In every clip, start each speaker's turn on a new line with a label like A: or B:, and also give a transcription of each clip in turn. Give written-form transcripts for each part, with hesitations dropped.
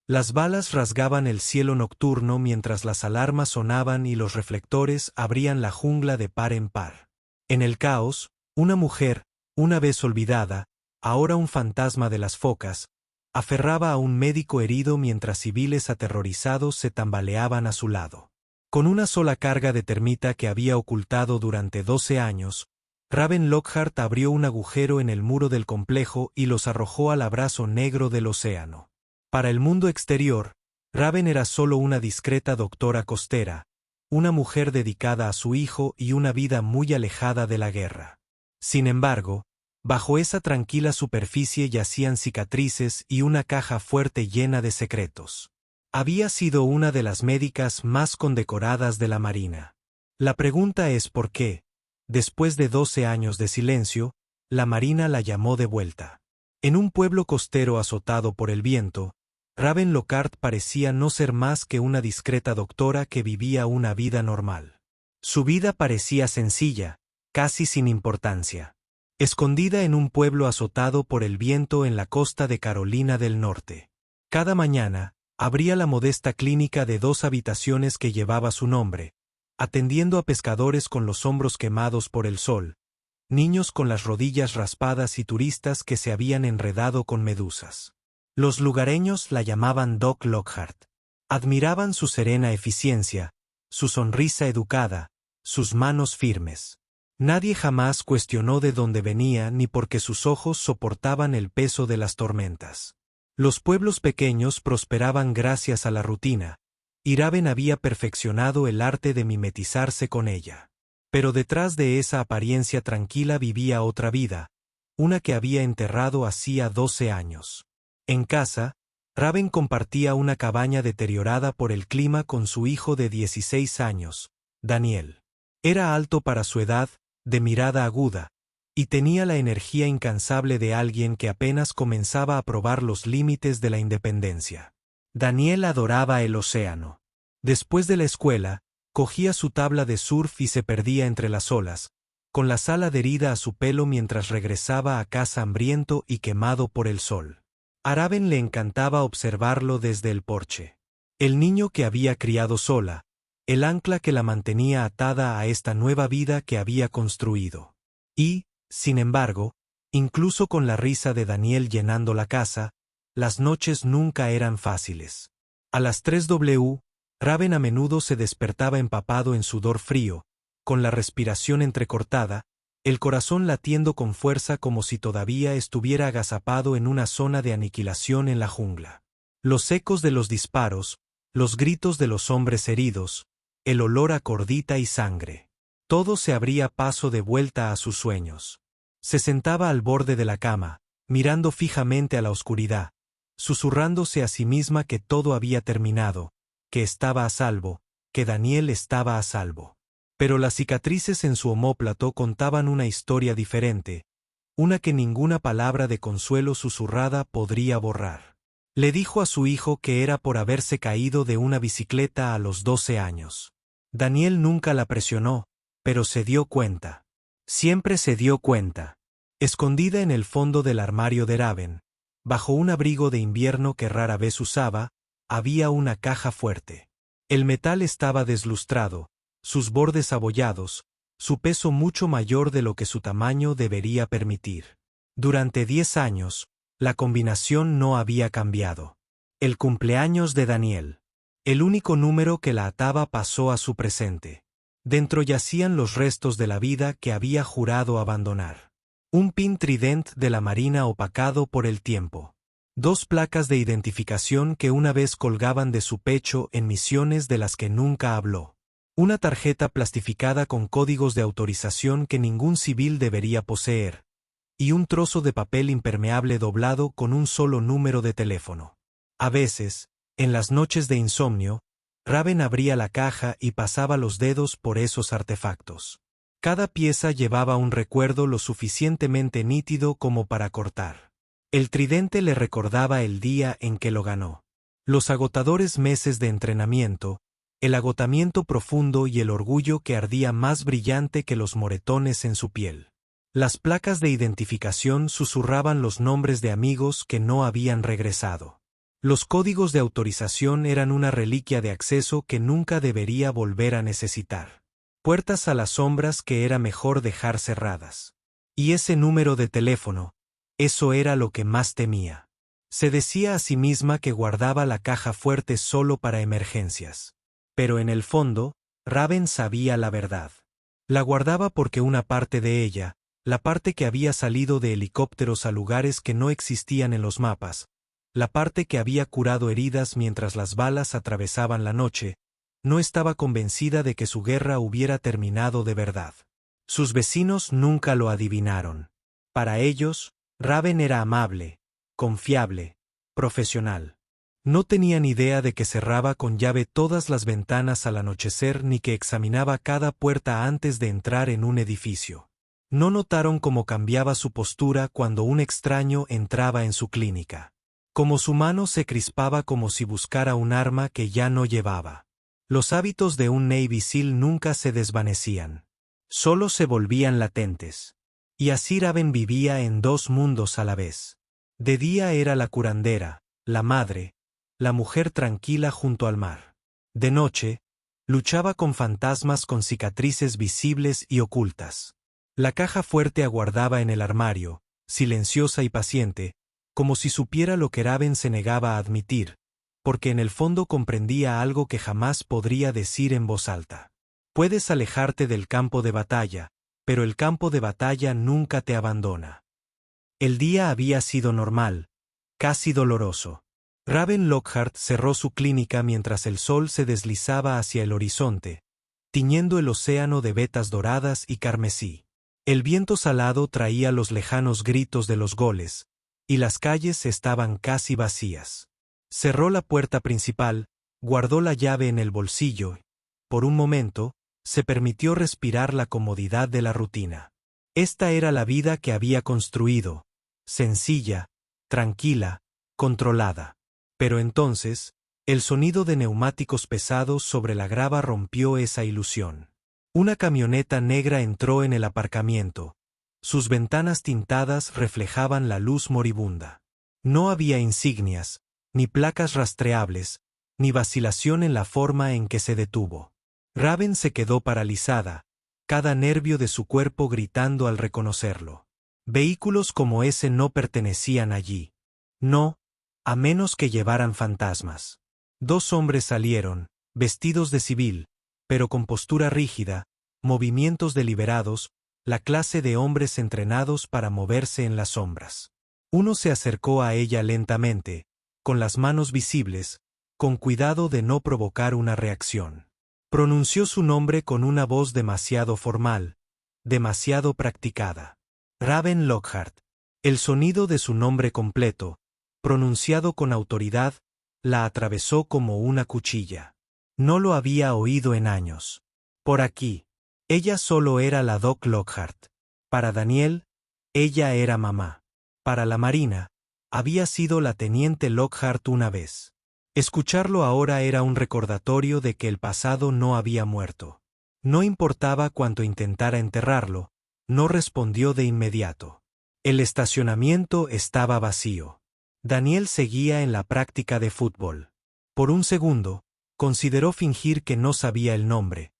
A: Las balas rasgaban el cielo nocturno mientras las alarmas sonaban y los reflectores abrían la jungla de par en par. En el caos, una mujer, una vez olvidada, ahora un fantasma de las focas, aferraba a un médico herido mientras civiles aterrorizados se tambaleaban a su lado. Con una sola carga de termita que había ocultado durante 12 años, Raven Lockhart abrió un agujero en el muro del complejo y los arrojó al abrazo negro del océano. Para el mundo exterior, Raven era solo una discreta doctora costera, una mujer dedicada a su hijo y una vida muy alejada de la guerra. Sin embargo, bajo esa tranquila superficie yacían cicatrices y una caja fuerte llena de secretos. Había sido una de las médicas más condecoradas de la Marina. La pregunta es por qué, después de 12 años de silencio, la Marina la llamó de vuelta. En un pueblo costero azotado por el viento, Raven Lockhart parecía no ser más que una discreta doctora que vivía una vida normal. Su vida parecía sencilla, casi sin importancia. Escondida en un pueblo azotado por el viento en la costa de Carolina del Norte. Cada mañana, abría la modesta clínica de 2 habitaciones que llevaba su nombre, atendiendo a pescadores con los hombros quemados por el sol, niños con las rodillas raspadas y turistas que se habían enredado con medusas. Los lugareños la llamaban Doc Lockhart. Admiraban su serena eficiencia, su sonrisa educada, sus manos firmes. Nadie jamás cuestionó de dónde venía ni por qué sus ojos soportaban el peso de las tormentas. Los pueblos pequeños prosperaban gracias a la rutina, y Raven había perfeccionado el arte de mimetizarse con ella. Pero detrás de esa apariencia tranquila vivía otra vida, una que había enterrado hacía 12 años. En casa, Raven compartía una cabaña deteriorada por el clima con su hijo de 16 años, Daniel. Era alto para su edad, de mirada aguda, y tenía la energía incansable de alguien que apenas comenzaba a probar los límites de la independencia. Daniel adoraba el océano. Después de la escuela, cogía su tabla de surf y se perdía entre las olas, con la sal adherida a su pelo mientras regresaba a casa hambriento y quemado por el sol. A Raven le encantaba observarlo desde el porche. El niño que había criado sola, el ancla que la mantenía atada a esta nueva vida que había construido. Y, sin embargo, incluso con la risa de Daniel llenando la casa, las noches nunca eran fáciles. A las 3:00, Raven a menudo se despertaba empapado en sudor frío, con la respiración entrecortada, el corazón latiendo con fuerza como si todavía estuviera agazapado en una zona de aniquilación en la jungla. Los ecos de los disparos, los gritos de los hombres heridos, el olor a cordita y sangre. Todo se abría paso de vuelta a sus sueños. Se sentaba al borde de la cama, mirando fijamente a la oscuridad, susurrándose a sí misma que todo había terminado, que estaba a salvo, que Daniel estaba a salvo. Pero las cicatrices en su omóplato contaban una historia diferente, una que ninguna palabra de consuelo susurrada podría borrar. Le dijo a su hijo que era por haberse caído de una bicicleta a los 12 años. Daniel nunca la presionó, pero se dio cuenta. Siempre se dio cuenta. Escondida en el fondo del armario de Raven, bajo un abrigo de invierno que rara vez usaba, había una caja fuerte. El metal estaba deslustrado, sus bordes abollados, su peso mucho mayor de lo que su tamaño debería permitir. Durante 10 años, la combinación no había cambiado. El cumpleaños de Daniel. El único número que la ataba pasó a su presente. Dentro yacían los restos de la vida que había jurado abandonar. Un pin trident de la Marina opacado por el tiempo. 2 placas de identificación que una vez colgaban de su pecho en misiones de las que nunca habló. Una tarjeta plastificada con códigos de autorización que ningún civil debería poseer, y un trozo de papel impermeable doblado con un solo número de teléfono. A veces, en las noches de insomnio, Raven abría la caja y pasaba los dedos por esos artefactos. Cada pieza llevaba un recuerdo lo suficientemente nítido como para cortar. El tridente le recordaba el día en que lo ganó. Los agotadores meses de entrenamiento, el agotamiento profundo y el orgullo que ardía más brillante que los moretones en su piel. Las placas de identificación susurraban los nombres de amigos que no habían regresado. Los códigos de autorización eran una reliquia de acceso que nunca debería volver a necesitar. Puertas a las sombras que era mejor dejar cerradas. Y ese número de teléfono, eso era lo que más temía. Se decía a sí misma que guardaba la caja fuerte solo para emergencias. Pero en el fondo, Raven sabía la verdad. La guardaba porque una parte de ella, la parte que había salido de helicópteros a lugares que no existían en los mapas, la parte que había curado heridas mientras las balas atravesaban la noche, no estaba convencida de que su guerra hubiera terminado de verdad. Sus vecinos nunca lo adivinaron. Para ellos, Raven era amable, confiable, profesional. No tenían idea de que cerraba con llave todas las ventanas al anochecer ni que examinaba cada puerta antes de entrar en un edificio. No notaron cómo cambiaba su postura cuando un extraño entraba en su clínica. Cómo su mano se crispaba como si buscara un arma que ya no llevaba. Los hábitos de un Navy SEAL nunca se desvanecían. Solo se volvían latentes. Y así Raven vivía en dos mundos a la vez. De día era la curandera, la madre, la mujer tranquila junto al mar. De noche, luchaba con fantasmas con cicatrices visibles y ocultas. La caja fuerte aguardaba en el armario, silenciosa y paciente, como si supiera lo que Raven se negaba a admitir, porque en el fondo comprendía algo que jamás podría decir en voz alta. Puedes alejarte del campo de batalla, pero el campo de batalla nunca te abandona. El día había sido normal, casi doloroso. Raven Lockhart cerró su clínica mientras el sol se deslizaba hacia el horizonte, tiñendo el océano de vetas doradas y carmesí. El viento salado traía los lejanos gritos de los goles, y las calles estaban casi vacías. Cerró la puerta principal, guardó la llave en el bolsillo, por un momento, se permitió respirar la comodidad de la rutina. Esta era la vida que había construido, sencilla, tranquila, controlada. Pero entonces, el sonido de neumáticos pesados sobre la grava rompió esa ilusión. Una camioneta negra entró en el aparcamiento. Sus ventanas tintadas reflejaban la luz moribunda. No había insignias, ni placas rastreables, ni vacilación en la forma en que se detuvo. Raven se quedó paralizada, cada nervio de su cuerpo gritando al reconocerlo. Vehículos como ese no pertenecían allí. No, a menos que llevaran fantasmas. Dos hombres salieron, vestidos de civil, pero con postura rígida, movimientos deliberados, la clase de hombres entrenados para moverse en las sombras. Uno se acercó a ella lentamente, con las manos visibles, con cuidado de no provocar una reacción. Pronunció su nombre con una voz demasiado formal, demasiado practicada. Raven Lockhart. El sonido de su nombre completo, pronunciado con autoridad, la atravesó como una cuchilla. No lo había oído en años. Por aquí. Ella solo era la Doc Lockhart. Para Daniel, ella era mamá. Para la Marina, había sido la teniente Lockhart una vez. Escucharlo ahora era un recordatorio de que el pasado no había muerto. No importaba cuánto intentara enterrarlo, no respondió de inmediato. El estacionamiento estaba vacío. Daniel seguía en la práctica de fútbol. Por un segundo, consideró fingir que no sabía el nombre,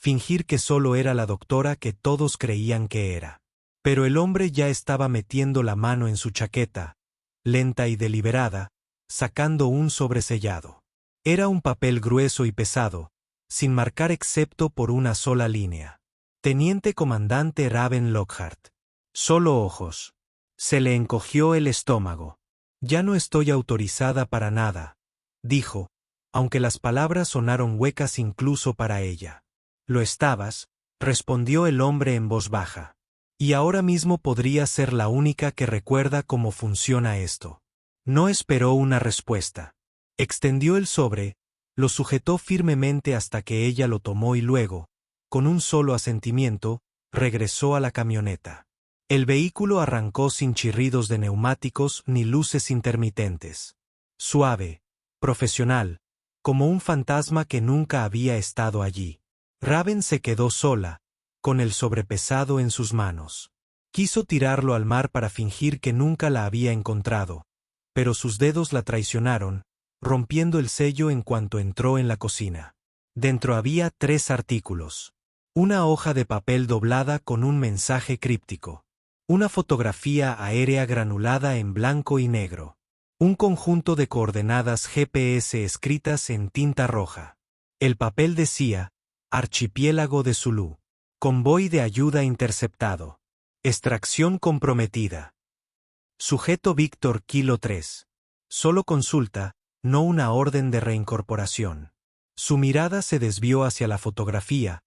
A: fingir que solo era la doctora que todos creían que era. Pero el hombre ya estaba metiendo la mano en su chaqueta, lenta y deliberada, sacando un sobresellado. Era un papel grueso y pesado, sin marcar excepto por una sola línea. Teniente Comandante Raven Lockhart. Solo ojos. Se le encogió el estómago. Ya no estoy autorizada para nada, dijo, aunque las palabras sonaron huecas incluso para ella. Lo estabas, respondió el hombre en voz baja. Y ahora mismo podría ser la única que recuerda cómo funciona esto. No esperó una respuesta. Extendió el sobre, lo sujetó firmemente hasta que ella lo tomó y luego, con un solo asentimiento, regresó a la camioneta. El vehículo arrancó sin chirridos de neumáticos ni luces intermitentes. Suave, profesional, como un fantasma que nunca había estado allí. Raven se quedó sola, con el sobrepesado en sus manos. Quiso tirarlo al mar para fingir que nunca la había encontrado, pero sus dedos la traicionaron, rompiendo el sello en cuanto entró en la cocina. Dentro había 3 artículos. Una hoja de papel doblada con un mensaje críptico. Una fotografía aérea granulada en blanco y negro. Un conjunto de coordenadas GPS escritas en tinta roja. El papel decía: Archipiélago de Zulú. Convoy de ayuda interceptado. Extracción comprometida. Sujeto Víctor Kilo 3. Solo consulta, no una orden de reincorporación. Su mirada se desvió hacia la fotografía,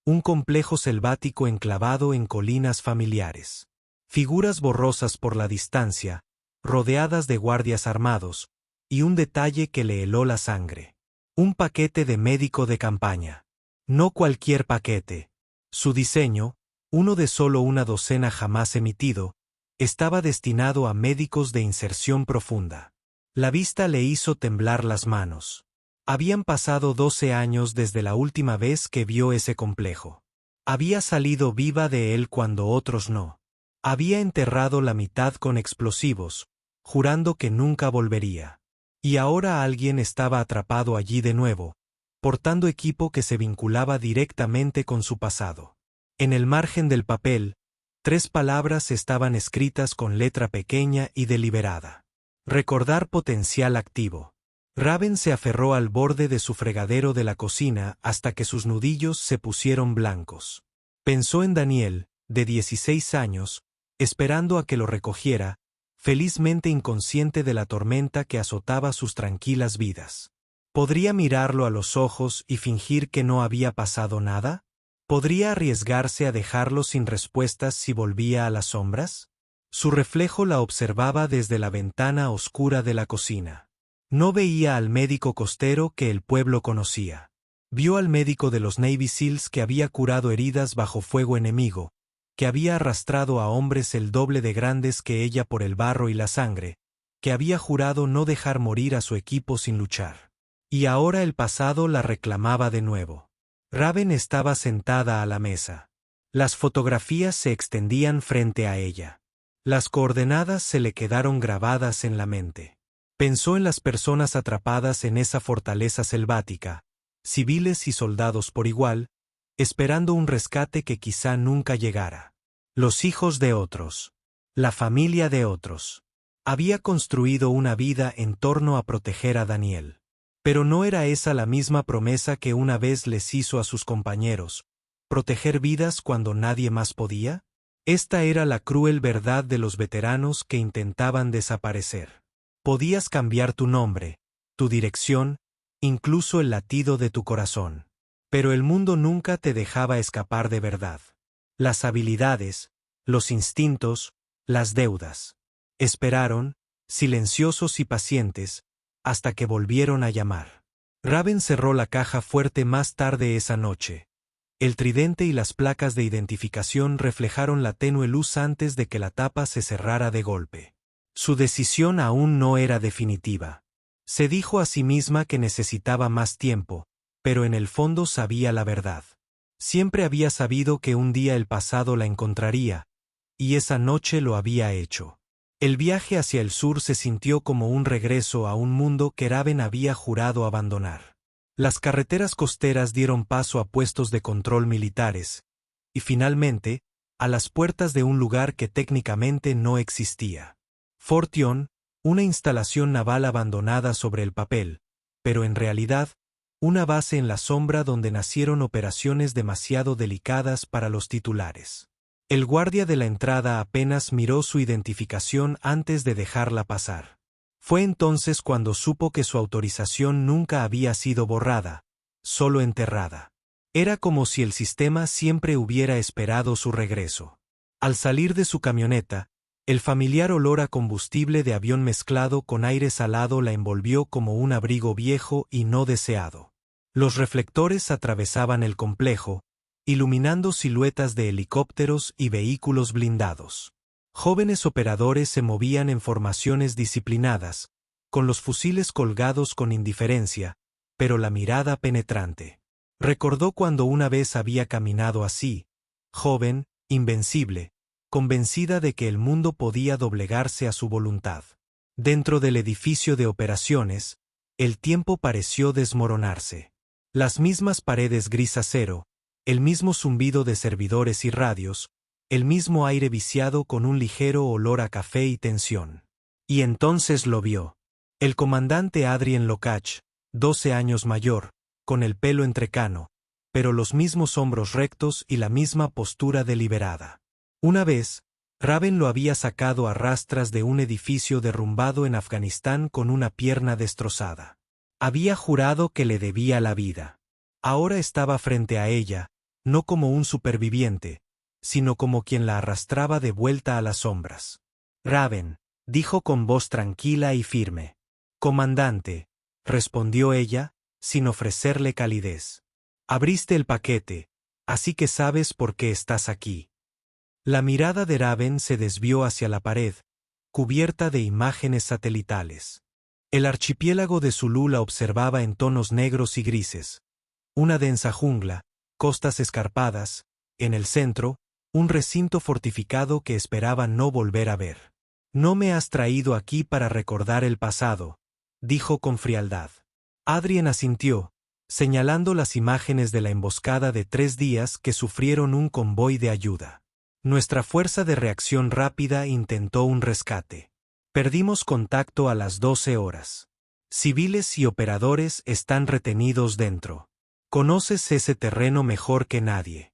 A: un complejo selvático enclavado en colinas familiares. Figuras borrosas por la distancia, rodeadas de guardias armados, y un detalle que le heló la sangre. Un paquete de médico de campaña. No cualquier paquete. Su diseño, uno de solo una docena jamás emitido, estaba destinado a médicos de inserción profunda. La vista le hizo temblar las manos. Habían pasado 12 años desde la última vez que vio ese complejo. Había salido viva de él cuando otros no. Había enterrado la mitad con explosivos, jurando que nunca volvería. Y ahora alguien estaba atrapado allí de nuevo, portando equipo que se vinculaba directamente con su pasado. En el margen del papel, 3 palabras estaban escritas con letra pequeña y deliberada. Recordar potencial activo. Raven se aferró al borde de su fregadero de la cocina hasta que sus nudillos se pusieron blancos. Pensó en Daniel, de 16 años, esperando a que lo recogiera, felizmente inconsciente de la tormenta que azotaba sus tranquilas vidas. ¿Podría mirarlo a los ojos y fingir que no había pasado nada? ¿Podría arriesgarse a dejarlo sin respuestas si volvía a las sombras? Su reflejo la observaba desde la ventana oscura de la cocina. No veía al médico costero que el pueblo conocía. Vio al médico de los Navy SEALs que había curado heridas bajo fuego enemigo, que había arrastrado a hombres el doble de grandes que ella por el barro y la sangre, que había jurado no dejar morir a su equipo sin luchar. Y ahora el pasado la reclamaba de nuevo. Raven estaba sentada a la mesa. Las fotografías se extendían frente a ella. Las coordenadas se le quedaron grabadas en la mente. Pensó en las personas atrapadas en esa fortaleza selvática, civiles y soldados por igual, esperando un rescate que quizá nunca llegara. Los hijos de otros. La familia de otros. Había construido una vida en torno a proteger a Daniel. Pero ¿no era esa la misma promesa que una vez les hizo a sus compañeros? ¿Proteger vidas cuando nadie más podía? Esta era la cruel verdad de los veteranos que intentaban desaparecer. Podías cambiar tu nombre, tu dirección, incluso el latido de tu corazón. Pero el mundo nunca te dejaba escapar de verdad. Las habilidades, los instintos, las deudas. Esperaron, silenciosos y pacientes, hasta que volvieron a llamar. Raven cerró la caja fuerte más tarde esa noche. El tridente y las placas de identificación reflejaron la tenue luz antes de que la tapa se cerrara de golpe. Su decisión aún no era definitiva. Se dijo a sí misma que necesitaba más tiempo, pero en el fondo sabía la verdad. Siempre había sabido que un día el pasado la encontraría, y esa noche lo había hecho. El viaje hacia el sur se sintió como un regreso a un mundo que Raven había jurado abandonar. Las carreteras costeras dieron paso a puestos de control militares, y finalmente, a las puertas de un lugar que técnicamente no existía. Fort Yon, una instalación naval abandonada sobre el papel, pero en realidad, una base en la sombra donde nacieron operaciones demasiado delicadas para los titulares. El guardia de la entrada apenas miró su identificación antes de dejarla pasar. Fue entonces cuando supo que su autorización nunca había sido borrada, solo enterrada. Era como si el sistema siempre hubiera esperado su regreso. Al salir de su camioneta, el familiar olor a combustible de avión mezclado con aire salado la envolvió como un abrigo viejo y no deseado. Los reflectores atravesaban el complejo, iluminando siluetas de helicópteros y vehículos blindados. Jóvenes operadores se movían en formaciones disciplinadas, con los fusiles colgados con indiferencia, pero la mirada penetrante. Recordó cuando una vez había caminado así, joven, invencible, convencida de que el mundo podía doblegarse a su voluntad. Dentro del edificio de operaciones, el tiempo pareció desmoronarse. Las mismas paredes gris acero, el mismo zumbido de servidores y radios, el mismo aire viciado con un ligero olor a café y tensión. Y entonces lo vio. El comandante Adrien Lokach, 12 años mayor, con el pelo entrecano, pero los mismos hombros rectos y la misma postura deliberada. Una vez, Raven lo había sacado a rastras de un edificio derrumbado en Afganistán con una pierna destrozada. Había jurado que le debía la vida. Ahora estaba frente a ella, no como un superviviente, sino como quien la arrastraba de vuelta a las sombras. Raven, dijo con voz tranquila y firme. Comandante, respondió ella, sin ofrecerle calidez. Abriste el paquete, así que sabes por qué estás aquí. La mirada de Raven se desvió hacia la pared, cubierta de imágenes satelitales. El archipiélago de Zulú la observaba en tonos negros y grises. Una densa jungla, costas escarpadas, en el centro, un recinto fortificado que esperaba no volver a ver. No me has traído aquí para recordar el pasado, dijo con frialdad. Adrien asintió, señalando las imágenes de la emboscada de 3 días que sufrieron un convoy de ayuda. Nuestra fuerza de reacción rápida intentó un rescate. Perdimos contacto a las 12 horas. Civiles y operadores están retenidos dentro. Conoces ese terreno mejor que nadie.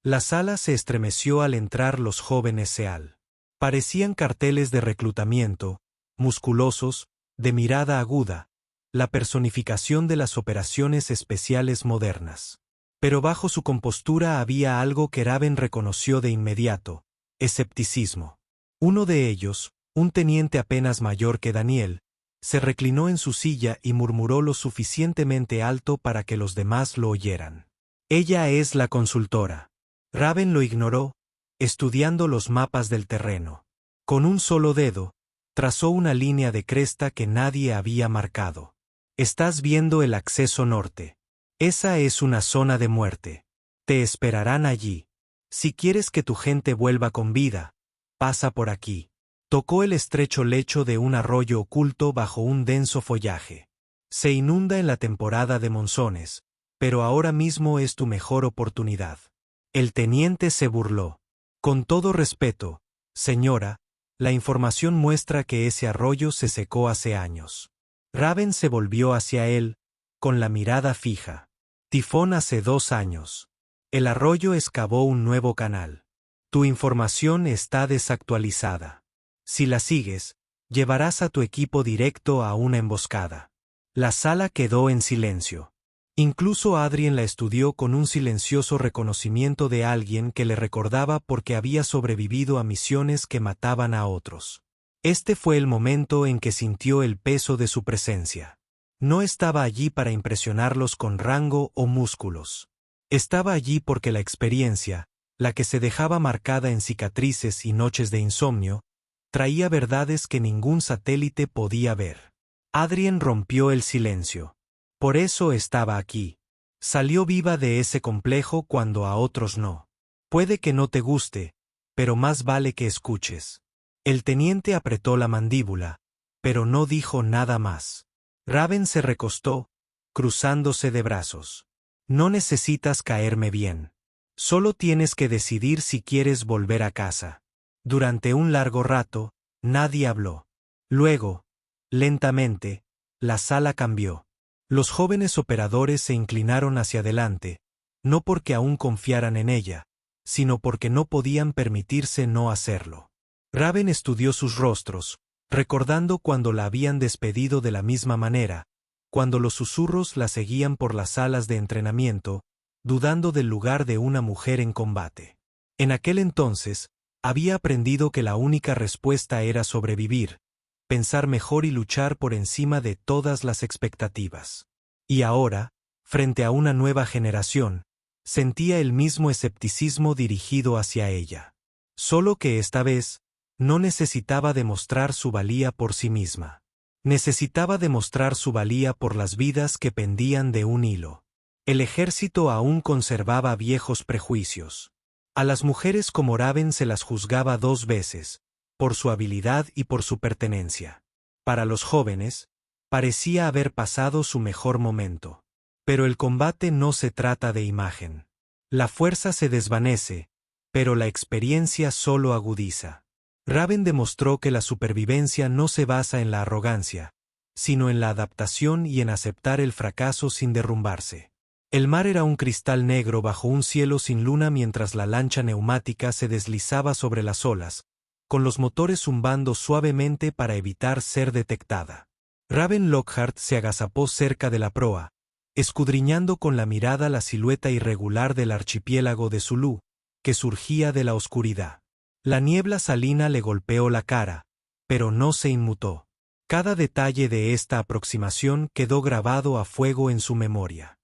A: La sala se estremeció al entrar los jóvenes SEAL. Parecían carteles de reclutamiento, musculosos, de mirada aguda, la personificación de las operaciones especiales modernas. Pero bajo su compostura había algo que Raven reconoció de inmediato: escepticismo. Uno de ellos, un teniente apenas mayor que Daniel, se reclinó en su silla y murmuró lo suficientemente alto para que los demás lo oyeran. Ella es la consultora. Raven lo ignoró, estudiando los mapas del terreno. Con un solo dedo, trazó una línea de cresta que nadie había marcado. Estás viendo el acceso norte. Esa es una zona de muerte. Te esperarán allí. Si quieres que tu gente vuelva con vida, pasa por aquí. Tocó el estrecho lecho de un arroyo oculto bajo un denso follaje. Se inunda en la temporada de monzones, pero ahora mismo es tu mejor oportunidad. El teniente se burló. Con todo respeto, señora, la información muestra que ese arroyo se secó hace años. Raven se volvió hacia él, con la mirada fija. Tifón hace 2 años. El arroyo excavó un nuevo canal. Tu información está desactualizada. Si la sigues, llevarás a tu equipo directo a una emboscada. La sala quedó en silencio. Incluso Adrien la estudió con un silencioso reconocimiento de alguien que le recordaba porque había sobrevivido a misiones que mataban a otros. Este fue el momento en que sintió el peso de su presencia. No estaba allí para impresionarlos con rango o músculos. Estaba allí porque la experiencia, la que se dejaba marcada en cicatrices y noches de insomnio, traía verdades que ningún satélite podía ver. Adrien rompió el silencio. Por eso estaba aquí. Salió viva de ese complejo cuando a otros no. Puede que no te guste, pero más vale que escuches. El teniente apretó la mandíbula, pero no dijo nada más. Raven se recostó, cruzándose de brazos. No necesitas caerme bien. Solo tienes que decidir si quieres volver a casa. Durante un largo rato, nadie habló. Luego, lentamente, la sala cambió. Los jóvenes operadores se inclinaron hacia adelante, no porque aún confiaran en ella, sino porque no podían permitirse no hacerlo. Raven estudió sus rostros, recordando cuando la habían despedido de la misma manera, cuando los susurros la seguían por las salas de entrenamiento, dudando del lugar de una mujer en combate. En aquel entonces, había aprendido que la única respuesta era sobrevivir, pensar mejor y luchar por encima de todas las expectativas. Y ahora, frente a una nueva generación, sentía el mismo escepticismo dirigido hacia ella. Solo que esta vez, no necesitaba demostrar su valía por sí misma. Necesitaba demostrar su valía por las vidas que pendían de un hilo. El ejército aún conservaba viejos prejuicios. A las mujeres como Raven se las juzgaba 2 veces, por su habilidad y por su pertenencia. Para los jóvenes, Parecía haber pasado su mejor momento. Pero el combate no se trata de imagen. La fuerza se desvanece, pero la experiencia solo agudiza. Raven demostró que la supervivencia no se basa en la arrogancia, sino en la adaptación y en aceptar el fracaso sin derrumbarse. El mar era un cristal negro bajo un cielo sin luna mientras la lancha neumática se deslizaba sobre las olas, con los motores zumbando suavemente para evitar ser detectada. Raven Lockhart se agazapó cerca de la proa, escudriñando con la mirada la silueta irregular del archipiélago de Zulú, que surgía de la oscuridad. La niebla salina le golpeó la cara, pero no se inmutó. Cada detalle de esta aproximación quedó grabado a fuego en su memoria.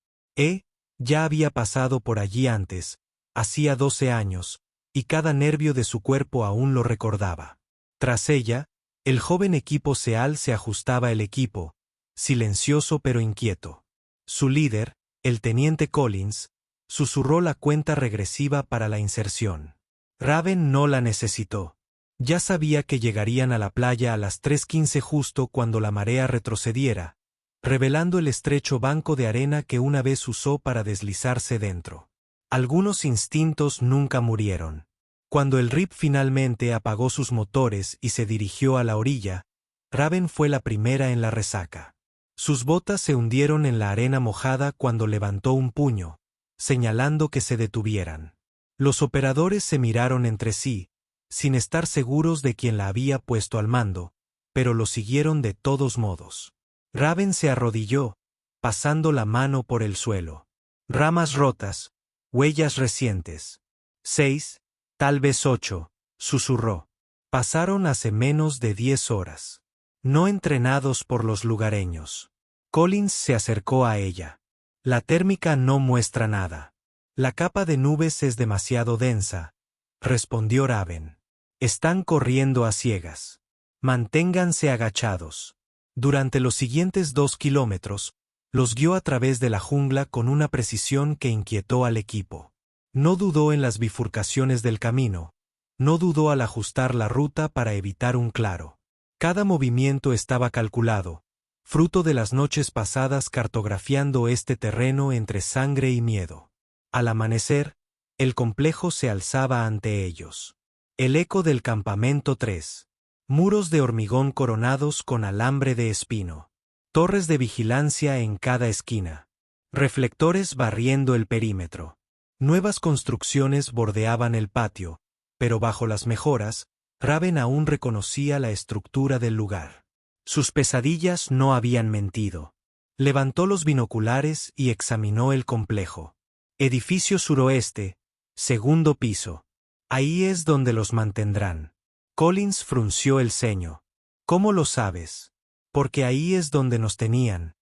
A: Ya había pasado por allí antes, hacía 12 años, y cada nervio de su cuerpo aún lo recordaba. Tras ella, el joven equipo SEAL se ajustaba el equipo, silencioso pero inquieto. Su líder, el teniente Collins, susurró la cuenta regresiva para la inserción. Raven no la necesitó. Ya sabía que llegarían a la playa a las 3:15 justo cuando la marea retrocediera, revelando el estrecho banco de arena que una vez usó para deslizarse dentro. Algunos instintos nunca murieron. Cuando el RIP finalmente apagó sus motores y se dirigió a la orilla, Raven fue la primera en la resaca. Sus botas se hundieron en la arena mojada cuando levantó un puño, señalando que se detuvieran. Los operadores se miraron entre sí, sin estar seguros de quién la había puesto al mando, pero lo siguieron de todos modos. Raven se arrodilló, pasando la mano por el suelo. Ramas rotas, huellas recientes. 6, tal vez 8, susurró. Pasaron hace menos de 10 horas. No entrenados por los lugareños. Collins se acercó a ella. La térmica no muestra nada. La capa de nubes es demasiado densa, respondió Raven. Están corriendo a ciegas. Manténganse agachados. Durante los siguientes 2 kilómetros, los guió a través de la jungla con una precisión que inquietó al equipo. No dudó en las bifurcaciones del camino, no dudó al ajustar la ruta para evitar un claro. Cada movimiento estaba calculado, fruto de las noches pasadas cartografiando este terreno entre sangre y miedo. Al amanecer, el complejo se alzaba ante ellos. El eco del campamento 3. Muros de hormigón coronados con alambre de espino. Torres de vigilancia en cada esquina. Reflectores barriendo el perímetro. Nuevas construcciones bordeaban el patio, pero bajo las mejoras, Raven aún reconocía la estructura del lugar. Sus pesadillas no habían mentido. Levantó los binoculares y examinó el complejo. Edificio suroeste, segundo piso. Ahí es donde los mantendrán. Collins frunció el ceño. ¿Cómo lo sabes? Porque ahí es donde nos tenían,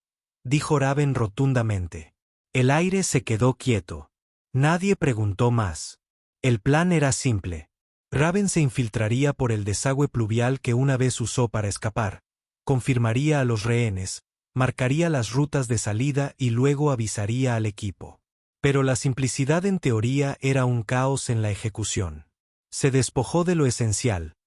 A: dijo Raven rotundamente. El aire se quedó quieto. Nadie preguntó más. El plan era simple. Raven se infiltraría por el desagüe pluvial que una vez usó para escapar, confirmaría a los rehenes, marcaría las rutas de salida y luego avisaría al equipo. Pero la simplicidad en teoría era un caos en la ejecución. Se despojó de lo esencial,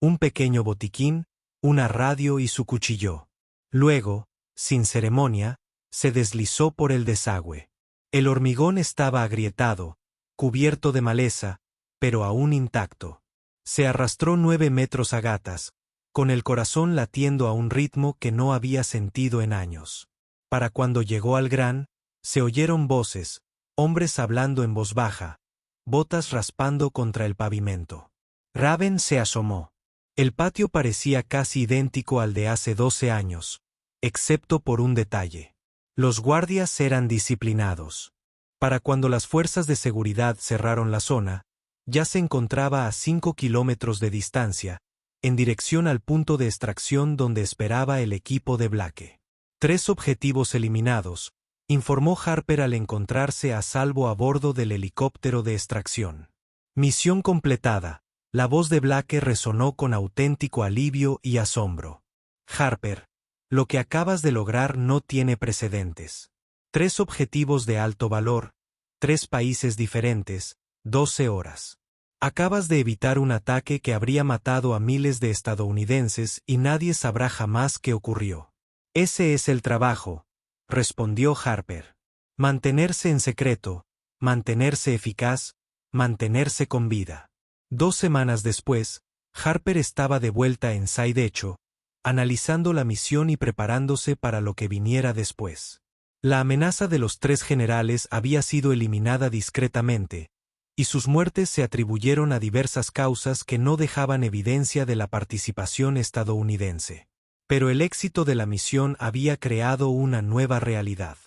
A: un pequeño botiquín, una radio y su cuchillo. Luego, sin ceremonia, se deslizó por el desagüe. El hormigón estaba agrietado, cubierto de maleza, pero aún intacto. Se arrastró 9 metros a gatas, con el corazón latiendo a un ritmo que no había sentido en años. Para cuando llegó al gran, se oyeron voces, hombres hablando en voz baja, botas raspando contra el pavimento. Raven se asomó. El patio parecía casi idéntico al de hace 12 años, excepto por un detalle. Los guardias eran disciplinados. Para cuando las fuerzas de seguridad cerraron la zona, ya se encontraba a 5 kilómetros de distancia, en dirección al punto de extracción donde esperaba el equipo de Blake. 3 objetivos eliminados, informó Harper al encontrarse a salvo a bordo del helicóptero de extracción. Misión completada. La voz de Blake resonó con auténtico alivio y asombro. Harper, lo que acabas de lograr no tiene precedentes. 3 objetivos de alto valor, 3 países diferentes, 12 horas. Acabas de evitar un ataque que habría matado a miles de estadounidenses y nadie sabrá jamás qué ocurrió. Ese es el trabajo, respondió Harper. Mantenerse en secreto, mantenerse eficaz, mantenerse con vida. 2 semanas después, Harper estaba de vuelta en Side-Echo, analizando la misión y preparándose para lo que viniera después. La amenaza de los 3 generales había sido eliminada discretamente, y sus muertes se atribuyeron a diversas causas que no dejaban evidencia de la participación estadounidense. Pero el éxito de la misión había creado una nueva realidad.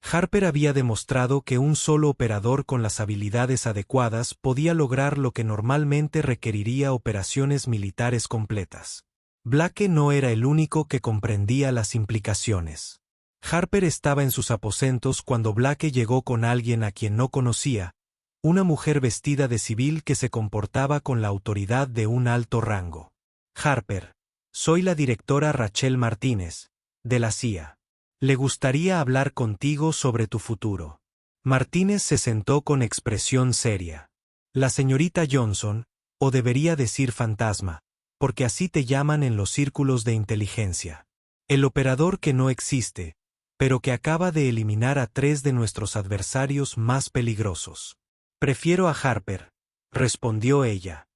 A: Harper había demostrado que un solo operador con las habilidades adecuadas podía lograr lo que normalmente requeriría operaciones militares completas. Blake no era el único que comprendía las implicaciones. Harper estaba en sus aposentos cuando Blake llegó con alguien a quien no conocía, una mujer vestida de civil que se comportaba con la autoridad de un alto rango. Harper, soy la directora Rachel Martínez, de la CIA. Le gustaría hablar contigo sobre tu futuro. Martínez se sentó con expresión seria. La señorita Johnson, o debería decir fantasma, porque así te llaman en los círculos de inteligencia. El operador que no existe, pero que acaba de eliminar a 3 de nuestros adversarios más peligrosos. Prefiero a Harper, respondió ella.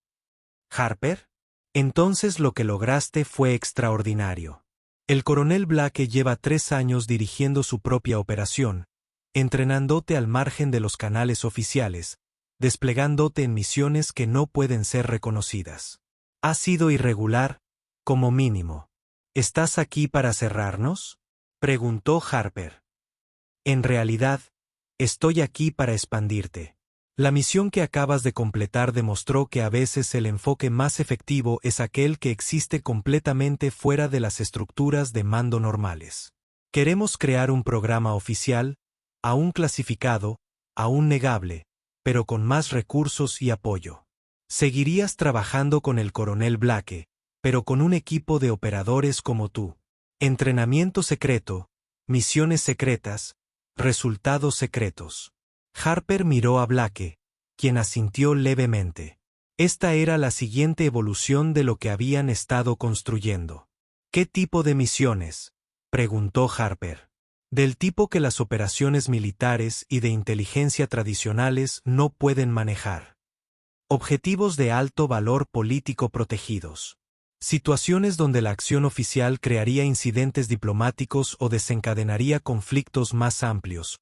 A: ¿Harper? Entonces lo que lograste fue extraordinario. El coronel Blake lleva 3 años dirigiendo su propia operación, entrenándote al margen de los canales oficiales, desplegándote en misiones que no pueden ser reconocidas. Ha sido irregular, como mínimo. ¿Estás aquí para cerrarnos?, preguntó Harper. En realidad, estoy aquí para expandirte. La misión que acabas de completar demostró que a veces el enfoque más efectivo es aquel que existe completamente fuera de las estructuras de mando normales. Queremos crear un programa oficial, aún clasificado, aún negable, pero con más recursos y apoyo. Seguirías trabajando con el coronel Blake, pero con un equipo de operadores como tú. Entrenamiento secreto, misiones secretas, resultados secretos. Harper miró a Blake, quien asintió levemente. Esta era la siguiente evolución de lo que habían estado construyendo. ¿Qué tipo de misiones?, preguntó Harper. Del tipo que las operaciones militares y de inteligencia tradicionales no pueden manejar. Objetivos de alto valor político protegidos. Situaciones donde la acción oficial crearía incidentes diplomáticos o desencadenaría conflictos más amplios.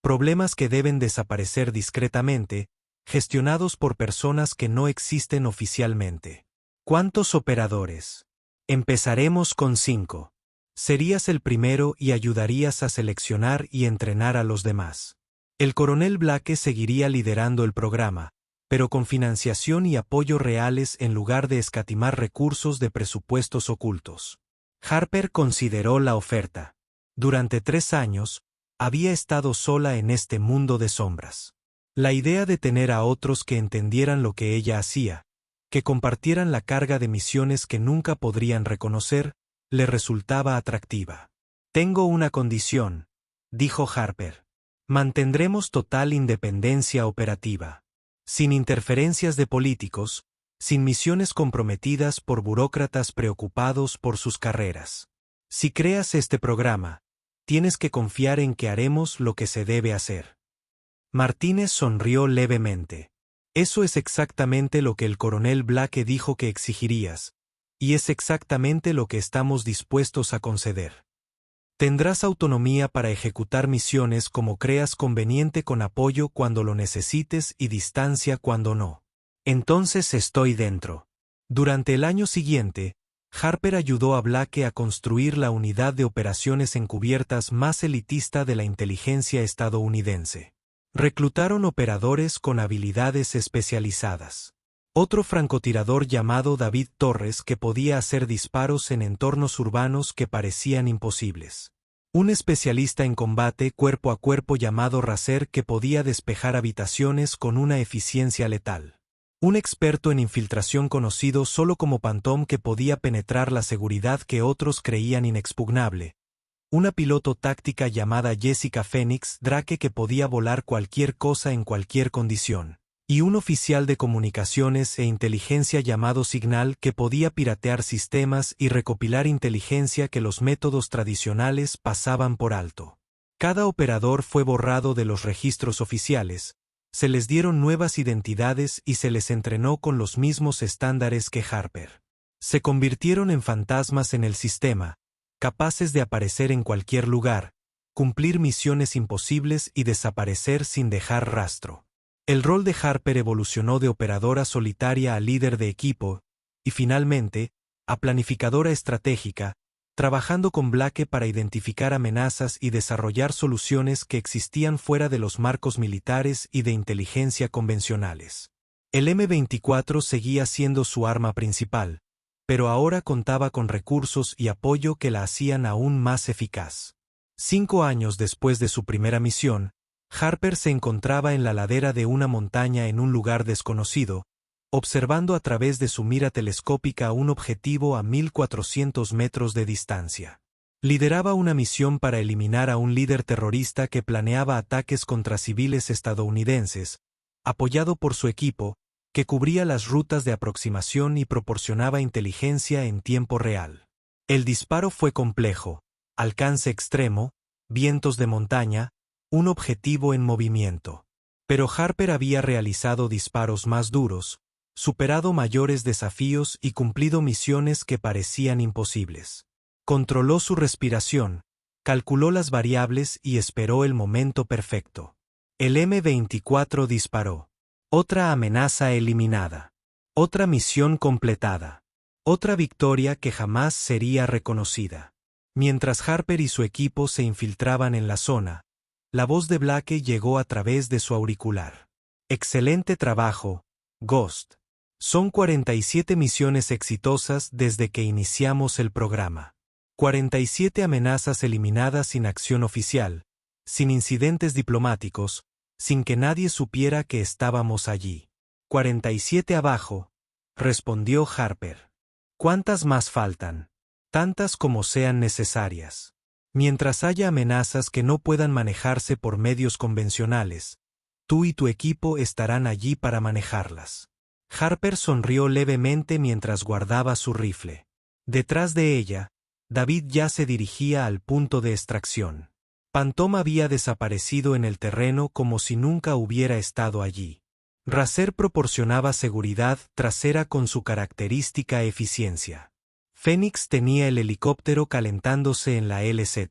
A: Problemas que deben desaparecer discretamente, gestionados por personas que no existen oficialmente. ¿Cuántos operadores? Empezaremos con 5. Serías el primero y ayudarías a seleccionar y entrenar a los demás. El coronel Blake seguiría liderando el programa, pero con financiación y apoyo reales en lugar de escatimar recursos de presupuestos ocultos. Harper consideró la oferta. Durante 3 años, había estado sola en este mundo de sombras. La idea de tener a otros que entendieran lo que ella hacía, que compartieran la carga de misiones que nunca podrían reconocer, le resultaba atractiva. Tengo una condición, dijo Harper. Mantendremos total independencia operativa. Sin interferencias de políticos, sin misiones comprometidas por burócratas preocupados por sus carreras. Si creas este programa, tienes que confiar en que haremos lo que se debe hacer. Martínez sonrió levemente. Eso es exactamente lo que el coronel Blake dijo que exigirías, y es exactamente lo que estamos dispuestos a conceder. Tendrás autonomía para ejecutar misiones como creas conveniente con apoyo cuando lo necesites y distancia cuando no. Entonces estoy dentro. Durante el año siguiente, Harper ayudó a Blake a construir la unidad de operaciones encubiertas más elitista de la inteligencia estadounidense. Reclutaron operadores con habilidades especializadas. Otro francotirador llamado David Torres que podía hacer disparos en entornos urbanos que parecían imposibles. Un especialista en combate cuerpo a cuerpo llamado Racer que podía despejar habitaciones con una eficiencia letal. Un experto en infiltración conocido solo como Phantom que podía penetrar la seguridad que otros creían inexpugnable. Una piloto táctica llamada Jessica Phoenix Drake que podía volar cualquier cosa en cualquier condición. y un oficial de comunicaciones e inteligencia llamado Signal que podía piratear sistemas y recopilar inteligencia que los métodos tradicionales pasaban por alto. Cada operador fue borrado de los registros oficiales, se les dieron nuevas identidades y se les entrenó con los mismos estándares que Harper. Se convirtieron en fantasmas en el sistema, capaces de aparecer en cualquier lugar, cumplir misiones imposibles y desaparecer sin dejar rastro. El rol de Harper evolucionó de operadora solitaria a líder de equipo, y finalmente, a planificadora estratégica, trabajando con Blake para identificar amenazas y desarrollar soluciones que existían fuera de los marcos militares y de inteligencia convencionales. El M-24 seguía siendo su arma principal, pero ahora contaba con recursos y apoyo que la hacían aún más eficaz. 5 años después de su primera misión, Harper se encontraba en la ladera de una montaña en un lugar desconocido, observando a través de su mira telescópica un objetivo a 1400 metros de distancia. Lideraba una misión para eliminar a un líder terrorista que planeaba ataques contra civiles estadounidenses, apoyado por su equipo, que cubría las rutas de aproximación y proporcionaba inteligencia en tiempo real. El disparo fue complejo, alcance extremo, vientos de montaña, un objetivo en movimiento. Pero Harper había realizado disparos más duros, superado mayores desafíos y cumplido misiones que parecían imposibles. Controló su respiración, calculó las variables y esperó el momento perfecto. El M-24 disparó. Otra amenaza eliminada. Otra misión completada. Otra victoria que jamás sería reconocida. Mientras Harper y su equipo se infiltraban en la zona, la voz de Blake llegó a través de su auricular. Excelente trabajo, Ghost. Son 47 misiones exitosas desde que iniciamos el programa. 47 amenazas eliminadas sin acción oficial, sin incidentes diplomáticos, sin que nadie supiera que estábamos allí. 47 abajo, respondió Harper. ¿Cuántas más faltan? Tantas como sean necesarias. Mientras haya amenazas que no puedan manejarse por medios convencionales, tú y tu equipo estarán allí para manejarlas. Harper sonrió levemente mientras guardaba su rifle. Detrás de ella, David ya se dirigía al punto de extracción. Phantom había desaparecido en el terreno como si nunca hubiera estado allí. Racer proporcionaba seguridad trasera con su característica eficiencia. Phoenix tenía el helicóptero calentándose en la LZ.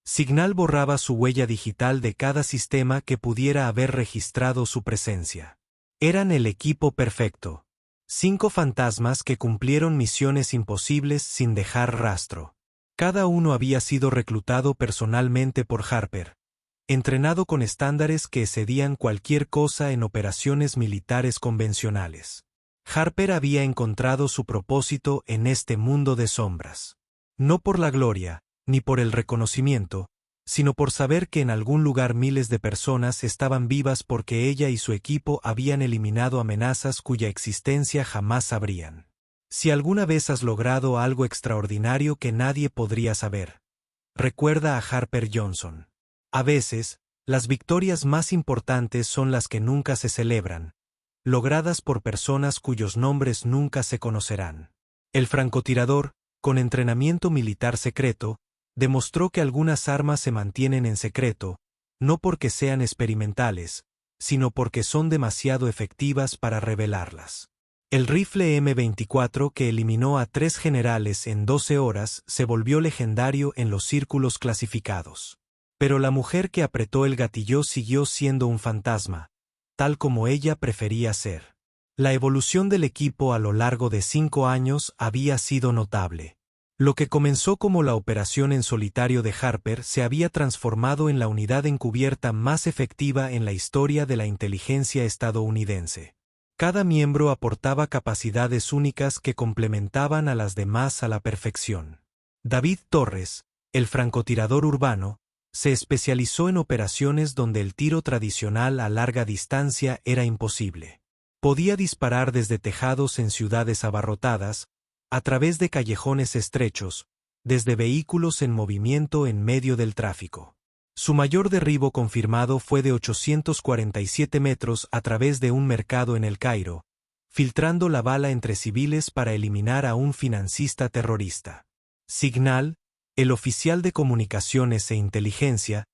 A: Signal borraba su huella digital de cada sistema que pudiera haber registrado su presencia. Eran el equipo perfecto. 5 fantasmas que cumplieron misiones imposibles sin dejar rastro. Cada uno había sido reclutado personalmente por Harper, entrenado con estándares que excedían cualquier cosa en operaciones militares convencionales. Harper había encontrado su propósito en este mundo de sombras. No por la gloria, ni por el reconocimiento, sino por saber que en algún lugar miles de personas estaban vivas porque ella y su equipo habían eliminado amenazas cuya existencia jamás sabrían. Si alguna vez has logrado algo extraordinario que nadie podría saber, recuerda a Harper Johnson. A veces, las victorias más importantes son las que nunca se celebran, logradas por personas cuyos nombres nunca se conocerán. El francotirador, con entrenamiento militar secreto, demostró que algunas armas se mantienen en secreto, no porque sean experimentales, sino porque son demasiado efectivas para revelarlas. El rifle M24 que eliminó a 3 generales en 12 horas se volvió legendario en los círculos clasificados. Pero la mujer que apretó el gatillo siguió siendo un fantasma, tal como ella prefería ser. La evolución del equipo a lo largo de 5 años había sido notable. Lo que comenzó como la operación en solitario de Harper se había transformado en la unidad encubierta más efectiva en la historia de la inteligencia estadounidense. Cada miembro aportaba capacidades únicas que complementaban a las demás a la perfección. David Torres, el francotirador urbano, se especializó en operaciones donde el tiro tradicional a larga distancia era imposible. Podía disparar desde tejados en ciudades abarrotadas, a través de callejones estrechos, desde vehículos en movimiento en medio del tráfico. Su mayor derribo confirmado fue de 847 metros a través de un mercado en El Cairo, filtrando la bala entre civiles para eliminar a un financista terrorista. Signal, el oficial de comunicaciones e inteligencia,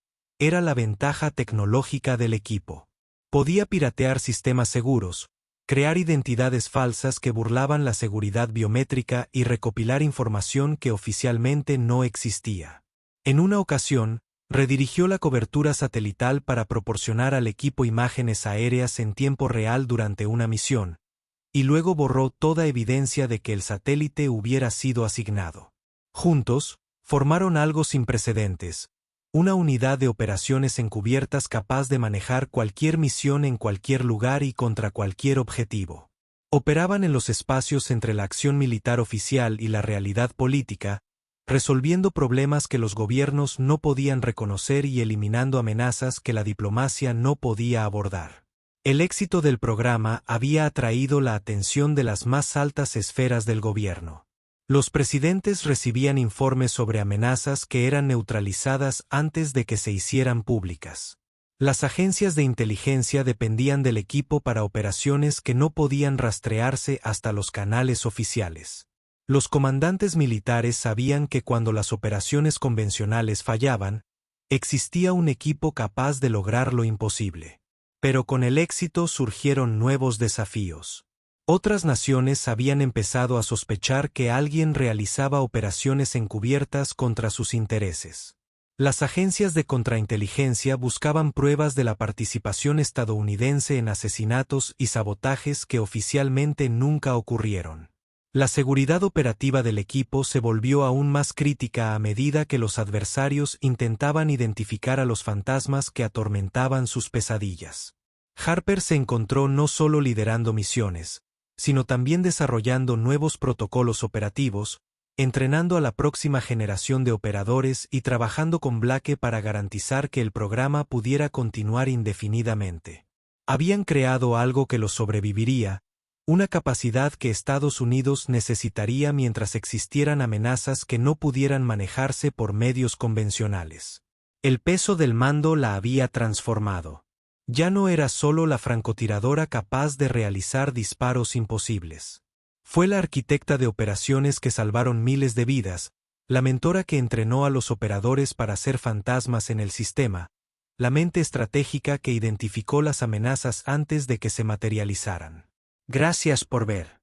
A: era la ventaja tecnológica del equipo. Podía piratear sistemas seguros, crear identidades falsas que burlaban la seguridad biométrica y recopilar información que oficialmente no existía. En una ocasión, redirigió la cobertura satelital para proporcionar al equipo imágenes aéreas en tiempo real durante una misión, y luego borró toda evidencia de que el satélite hubiera sido asignado. Juntos, formaron algo sin precedentes, una unidad de operaciones encubiertas capaz de manejar cualquier misión en cualquier lugar y contra cualquier objetivo. Operaban en los espacios entre la acción militar oficial y la realidad política, resolviendo problemas que los gobiernos no podían reconocer y eliminando amenazas que la diplomacia no podía abordar. El éxito del programa había atraído la atención de las más altas esferas del gobierno. Los presidentes recibían informes sobre amenazas que eran neutralizadas antes de que se hicieran públicas. Las agencias de inteligencia dependían del equipo para operaciones que no podían rastrearse hasta los canales oficiales. Los comandantes militares sabían que cuando las operaciones convencionales fallaban, existía un equipo capaz de lograr lo imposible. Pero con el éxito surgieron nuevos desafíos. Otras naciones habían empezado a sospechar que alguien realizaba operaciones encubiertas contra sus intereses. Las agencias de contrainteligencia buscaban pruebas de la participación estadounidense en asesinatos y sabotajes que oficialmente nunca ocurrieron. La seguridad operativa del equipo se volvió aún más crítica a medida que los adversarios intentaban identificar a los fantasmas que atormentaban sus pesadillas. Harper se encontró no solo liderando misiones, sino también desarrollando nuevos protocolos operativos, entrenando a la próxima generación de operadores y trabajando con Blake para garantizar que el programa pudiera continuar indefinidamente. Habían creado algo que los sobreviviría, una capacidad que Estados Unidos necesitaría mientras existieran amenazas que no pudieran manejarse por medios convencionales. El peso del mando la había transformado. Ya no era solo la francotiradora capaz de realizar disparos imposibles. Fue la arquitecta de operaciones que salvaron miles de vidas, la mentora que entrenó a los operadores para ser fantasmas en el sistema, la mente estratégica que identificó las amenazas antes de que se materializaran. Gracias por ver.